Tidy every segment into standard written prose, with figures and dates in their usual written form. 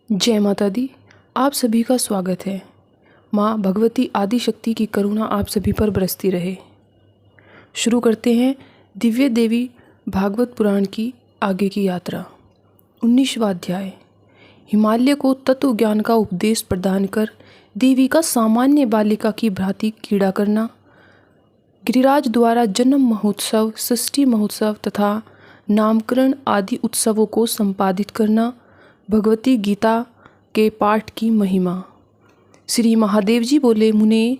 जय माता दी। आप सभी का स्वागत है। माँ भगवती आदिशक्ति की करुणा आप सभी पर बरसती रहे। शुरू करते हैं दिव्य देवी भागवत पुराण की आगे की यात्रा। 19वां अध्याय। हिमालय को तत्व ज्ञान का उपदेश प्रदान कर देवी का सामान्य बालिका की भांति क्रीड़ा करना, गिरिराज द्वारा जन्म महोत्सव, षष्ठी महोत्सव तथा नामकरण आदि उत्सवों को संपादित करना, भगवती गीता के पाठ की महिमा। श्री महादेव जी बोले, मुने,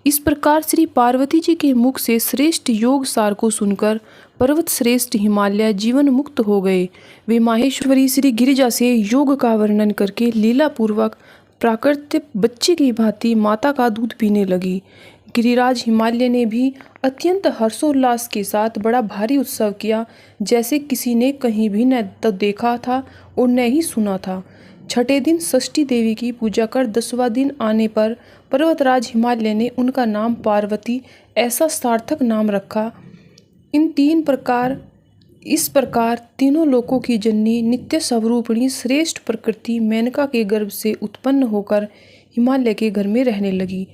इस प्रकार श्री पार्वती जी के मुख से श्रेष्ठ योग सार को सुनकर पर्वत श्रेष्ठ हिमालय जीवन मुक्त हो गए। वे माहेश्वरी श्री गिरिजा से योग का वर्णन करके लीला पूर्वक प्राकृतिक बच्चे की भांति माता का दूध पीने लगी। गिरिराज हिमालय ने भी अत्यंत हर्षोल्लास के साथ बड़ा भारी उत्सव किया, जैसे किसी ने कहीं भी न तो देखा था और न ही सुना था। छठे दिन षष्ठी देवी की पूजा कर 10वां दिन आने पर पर्वतराज हिमालय ने उनका नाम पार्वती ऐसा सार्थक नाम रखा। इस प्रकार तीनों लोकों की जननी नित्य स्वरूपिणी श्रेष्ठ प्रकृति मेनका के गर्भ से उत्पन्न होकर हिमालय के घर में रहने लगी।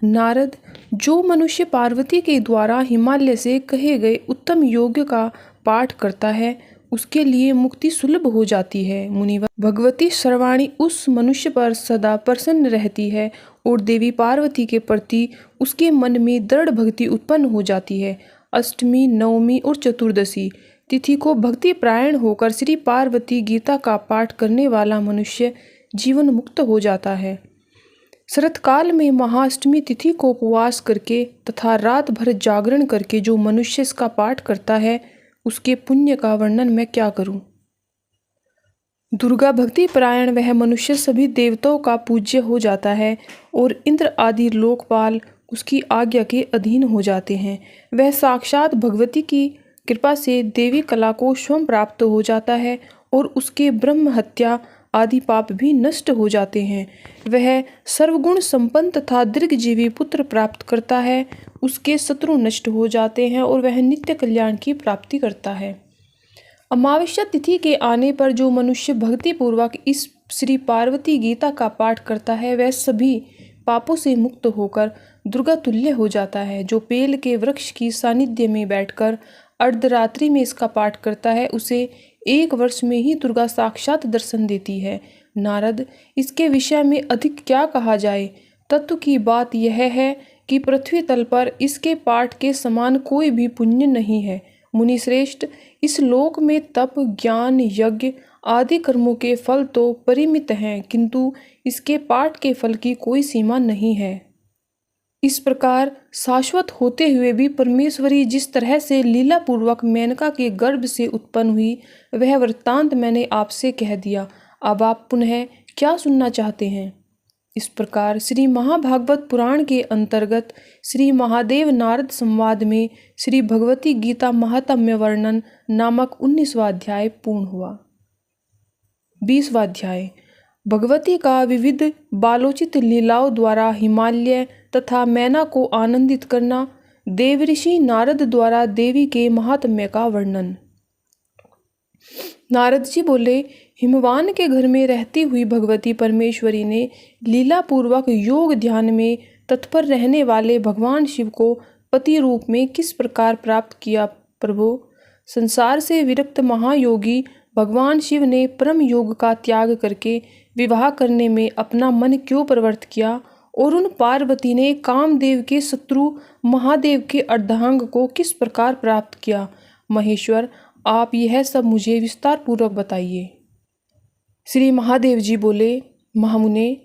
नारद, जो मनुष्य पार्वती के द्वारा हिमालय से कहे गए उत्तम योग का पाठ करता है, उसके लिए मुक्ति सुलभ हो जाती है। मुनिवर, भगवती सर्वाणी उस मनुष्य पर सदा प्रसन्न रहती है और देवी पार्वती के प्रति उसके मन में दृढ़ भक्ति उत्पन्न हो जाती है। अष्टमी, नवमी और चतुर्दशी तिथि को भक्ति प्रायण होकर श्री पार्वती गीता का पाठ करने वाला मनुष्य जीवन मुक्त हो जाता है। शरतकाल में महाअष्टमी तिथि को उपवास करके तथा रात भर जागरण करके जो मनुष्य इसका पाठ करता है, उसके पुण्य का वर्णन मैं क्या करूं। दुर्गा भक्ति परायण वह मनुष्य सभी देवताओं का पूज्य हो जाता है और इंद्र आदि लोकपाल उसकी आज्ञा के अधीन हो जाते हैं। वह साक्षात भगवती की कृपा से देवी कला को स्वयं प्राप्त हो जाता है और उसके ब्रह्म हत्या आदि पाप भी नष्ट हो जाते हैं। वह सर्वगुण संपन्न तथा दीर्घजीवी पुत्र प्राप्त करता है, उसके शत्रु नष्ट हो जाते हैं और वह नित्य कल्याण की प्राप्ति करता है। अमावस्या तिथि के आने पर जो मनुष्य भक्ति पूर्वक इस श्री पार्वती गीता का पाठ करता है, वह सभी पापों से मुक्त होकर दुर्गा तुल्य हो जाता है। जो पेल के वृक्ष की सानिध्य में बैठकर अर्धरात्रि में इसका पाठ करता है, उसे 1 वर्ष में ही दुर्गा साक्षात दर्शन देती है। नारद, इसके विषय में अधिक क्या कहा जाए। तत्व की बात यह है कि पृथ्वी तल पर इसके पाठ के समान कोई भी पुण्य नहीं है। मुनि श्रेष्ठ, इस लोक में तप, ज्ञान, यज्ञ आदि कर्मों के फल तो परिमित हैं, किंतु इसके पाठ के फल की कोई सीमा नहीं है। इस प्रकार शाश्वत होते हुए भी परमेश्वरी जिस तरह से लीला पूर्वक मेनका के गर्भ से उत्पन्न हुई, वह वृत्तांत मैंने आपसे कह दिया। अब आप पुनः क्या सुनना चाहते हैं। इस प्रकार श्री महाभागवत पुराण के अंतर्गत श्री महादेव नारद संवाद में श्री भगवती गीता महात्म्य वर्णन नामक 19वां अध्याय पूर्ण हुआ। 20वां अध्याय। भगवती का विविध बालोचित लीलाओं द्वारा हिमालय तथा मैना को आनंदित करना। देवऋषि नारद द्वारा देवी के महात्म्य का वर्णन। नारद जी बोले, हिमवान के घर में रहती हुई भगवती परमेश्वरी ने लीला पूर्वक योग ध्यान में तत्पर रहने वाले भगवान शिव को पति रूप में किस प्रकार प्राप्त किया। प्रभु, संसार से विरक्त महायोगी भगवान शिव ने परम योग का त्याग करके विवाह करने में अपना मन क्यों प्रवृत्त किया और उन पार्वती ने कामदेव के शत्रु महादेव के अर्धांग को किस प्रकार प्राप्त किया। महेश्वर, आप यह सब मुझे विस्तार पूर्वक बताइए। श्री महादेव जी बोले, महामुने,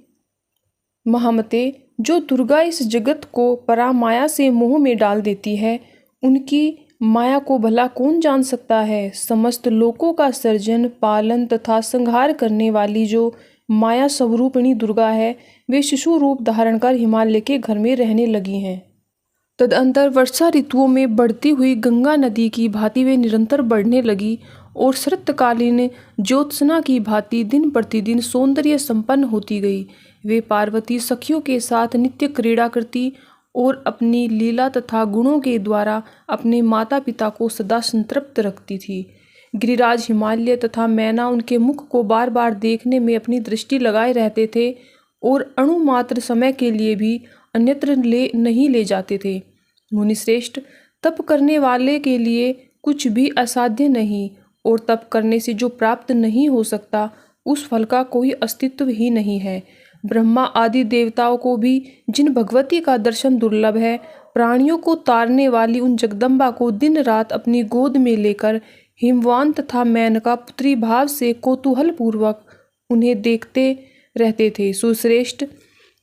महामते, जो दुर्गा इस जगत को परामाया से मोह में डाल देती है, उनकी माया को भला कौन जान सकता है। समस्त लोकों का सर्जन, पालन तथा संहार करने वाली जो माया स्वरूपिणी दुर्गा है, वे शिशु रूप धारण कर हिमालय के घर में रहने लगी हैं। तदंतर वर्षा ऋतुओं में बढ़ती हुई गंगा नदी की भांति वे निरंतर बढ़ने लगी और शरतकालीन ज्योत्सना की भांति दिन प्रतिदिन सौंदर्य संपन्न होती गई। वे पार्वती सखियों के साथ नित्य क्रीड़ा करती और अपनी लीला तथा गुणों के द्वारा अपने माता पिता को सदा संतृप्त रखती थी। गिरिराज हिमालय तथा मैना उनके मुख को बार बार देखने में अपनी दृष्टि लगाए रहते थे और अणुमात्र समय के लिए भी अन्यत्र नहीं ले जाते थे। मुनिश्रेष्ठ, तप करने वाले के लिए कुछ भी असाध्य नहीं, और तप करने से जो प्राप्त नहीं हो सकता उस फल का कोई अस्तित्व ही नहीं है। ब्रह्मा आदि देवताओं को भी जिन भगवती का दर्शन दुर्लभ है, प्राणियों को तारने वाली उन जगदम्बा को दिन रात अपनी गोद में लेकर हिमवान तथा मेनका पुत्री भाव से कौतूहल पूर्वक उन्हें देखते रहते थे। सुश्रेष्ठ,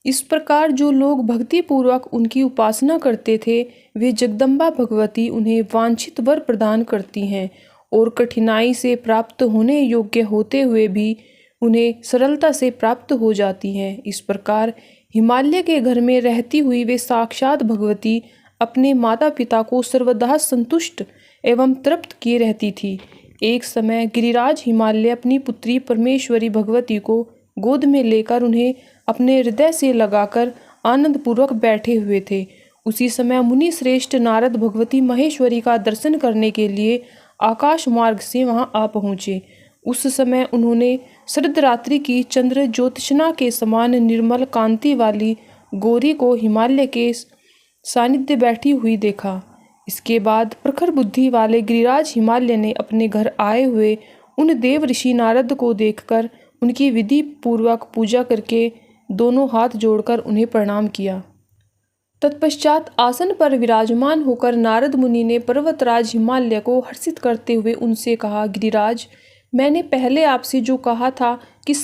इस प्रकार जो लोग भक्ति पूर्वक उनकी उपासना करते थे, वे जगदम्बा भगवती उन्हें वांछित वर प्रदान करती हैं और कठिनाई से प्राप्त होने योग्य होते हुए भी उन्हें सरलता से प्राप्त हो जाती हैं। इस प्रकार हिमालय के घर में रहती हुई वे साक्षात भगवती अपने माता पिता को सर्वदा संतुष्ट एवं तृप्त किए रहती थी। एक समय गिरिराज हिमालय अपनी पुत्री परमेश्वरी भगवती को गोद में लेकर उन्हें अपने हृदय से लगाकर आनंद पूर्वक बैठे हुए थे। उसी समय मुनि श्रेष्ठ नारद भगवती महेश्वरी का दर्शन करने के लिए आकाश मार्ग से वहां आ पहुँचे। उस समय उन्होंने शरद रात्रि की चंद्र ज्योत्सना के समान निर्मल कांति वाली गौरी को हिमालय के सानिध्य बैठी हुई देखा। इसके बाद प्रखर बुद्धि वाले गिरिराज हिमालय ने अपने घर आए हुए उन देव ऋषि नारद को देखकर उनकी विधि पूर्वक पूजा करके दोनों हाथ जोड़कर उन्हें प्रणाम किया। तत्पश्चात आसन पर विराजमान होकर नारद मुनि ने पर्वतराज हिमालय को हर्षित करते हुए उनसे कहा, गिरिराज, मैंने पहले आपसे जो कहा था कि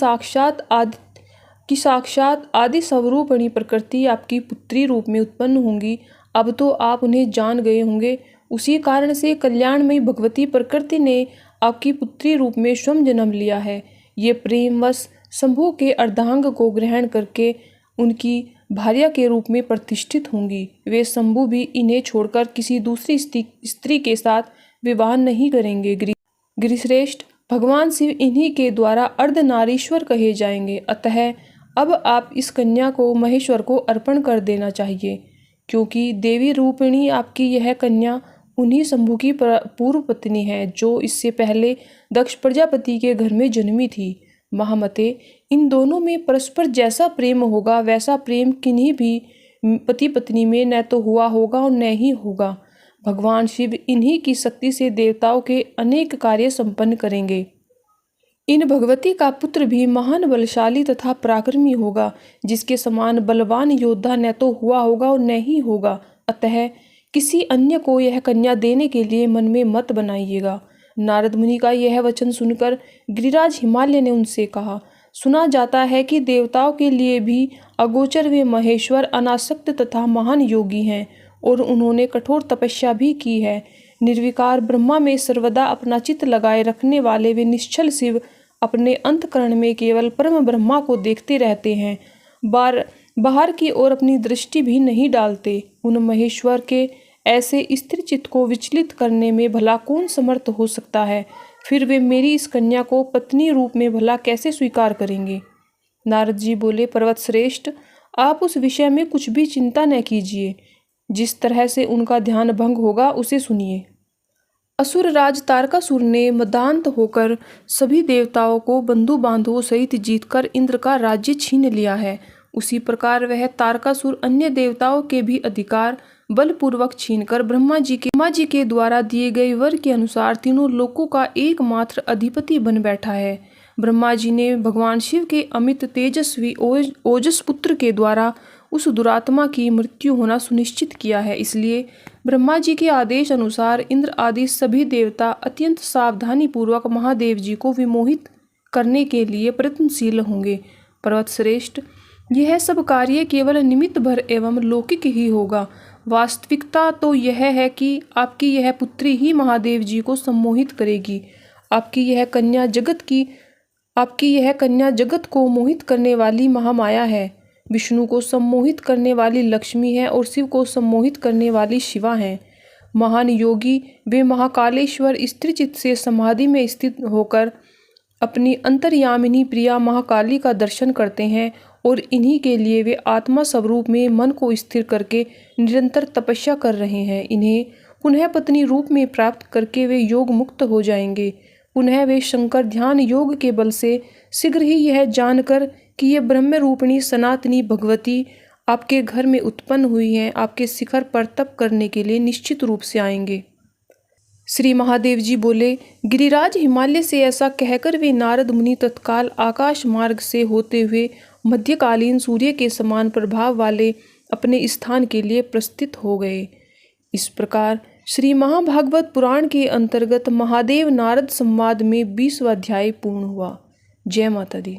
साक्षात आदि स्वरूपणी प्रकृति आपकी पुत्री रूप में उत्पन्न होंगी, अब तो आप उन्हें जान गए होंगे। उसी कारण से कल्याणमयी भगवती प्रकृति ने आपकी पुत्री रूप में स्वयं जन्म लिया है। ये प्रेमवश शंभु के अर्धांग को ग्रहण करके उनकी भार्या के रूप में प्रतिष्ठित होंगी। वे शंभु भी इन्हें छोड़कर किसी दूसरी स्त्री के साथ विवाह नहीं करेंगे। गिरिश्रेष्ठ, भगवान शिव इन्हीं के द्वारा अर्धनारीश्वर कहे जाएंगे। अतः अब आप इस कन्या को महेश्वर को अर्पण कर देना चाहिए, क्योंकि देवी रूपिणी आपकी यह कन्या उन्हीं शंभु की पूर्व पत्नी है, जो इससे पहले दक्ष प्रजापति के घर में जन्मी थी। महामते, इन दोनों में परस्पर जैसा प्रेम होगा वैसा प्रेम किन्हीं भी पति पत्नी में न तो हुआ होगा और न ही होगा। भगवान शिव इन्हीं की शक्ति से देवताओं के अनेक कार्य संपन्न करेंगे। इन भगवती का पुत्र भी महान बलशाली तथा पराक्रमी होगा, जिसके समान बलवान योद्धा न तो हुआ होगा और न ही होगा। अतः किसी अन्य को यह कन्या देने के लिए मन में मत बनाइएगा। नारद मुनि का यह वचन सुनकर गिरिराज हिमालय ने उनसे कहा, सुना जाता है कि देवताओं के लिए भी अगोचर वे महेश्वर अनासक्त तथा महान योगी हैं और उन्होंने कठोर तपस्या भी की है। निर्विकार ब्रह्मा में सर्वदा अपना चित्त लगाए रखने वाले वे निश्चल शिव अपने अंतकरण में केवल परम ब्रह्मा को देखते रहते हैं, बाहर की ओर अपनी दृष्टि भी नहीं डालते। उन महेश्वर के ऐसे स्थिर चित्त को विचलित करने में भला कौन समर्थ हो सकता है? फिर वे मेरी इस कन्या को पत्नी रूप में भला कैसे स्वीकार करेंगे? नारद जी बोले, पर्वत श्रेष्ठ, आप उस विषय में कुछ भी चिंता न कीजिए। जिस तरह से उनका ध्यान भंग होगा उसे सुनिए। असुर राज तारकासुर ने मदांत होकर सभी देवताओं को बंधु बांधवों सहित जीतकर इंद्र का राज्य छीन लिया है। उसी प्रकार वह तारकासुर अन्य देवताओं के भी अधिकार बलपूर्वक छीनकर ब्रह्मा जी के द्वारा दिए गए वर के अनुसार तीनों लोकों का एकमात्र अधिपति बन बैठा है। ब्रह्मा जी ने भगवान शिव के अमित तेजस्वी ओजस पुत्र के द्वारा उस दुरात्मा की मृत्यु होना सुनिश्चित किया है। इसलिए ब्रह्मा जी के आदेश अनुसार इंद्र आदि सभी देवता अत्यंत सावधानी पूर्वक महादेव जी को विमोहित करने के लिए प्रयत्नशील होंगे। पर्वत श्रेष्ठ, यह सब कार्य केवल निमित्त भर एवं लौकिक ही होगा। वास्तविकता तो यह है कि आपकी यह पुत्री ही महादेव जी को सम्मोहित करेगी। आपकी यह कन्या जगत को मोहित करने वाली महामाया है। विष्णु को सम्मोहित करने वाली लक्ष्मी है और शिव को सम्मोहित करने वाली शिवा है। महान योगी वे महाकालेश्वर स्त्रीचित्त से समाधि में स्थित होकर अपनी अंतर्यामिनी प्रिया महाकाली का दर्शन करते हैं और इन्हीं के लिए वे आत्मा स्वरूप में मन को स्थिर करके निरंतर तपस्या कर रहे हैं। इन्हें पुनः पत्नी रूप में प्राप्त करके वे योग मुक्त हो जाएंगे। पुनः वे शंकर ध्यान योग के बल से शीघ्र ही यह जानकर कि ये ब्रह्म रूपिणी सनातनी भगवती आपके घर में उत्पन्न हुई हैं, आपके शिखर पर तप करने के लिए निश्चित रूप से आएंगे। श्री महादेव जी बोले, गिरिराज हिमालय से ऐसा कहकर वे नारद मुनि तत्काल आकाश मार्ग से होते हुए मध्यकालीन सूर्य के समान प्रभाव वाले अपने स्थान के लिए प्रस्थित हो गए। इस प्रकार श्री महाभागवत पुराण के अंतर्गत महादेव नारद संवाद में 20वां अध्याय पूर्ण हुआ। जय माता दी।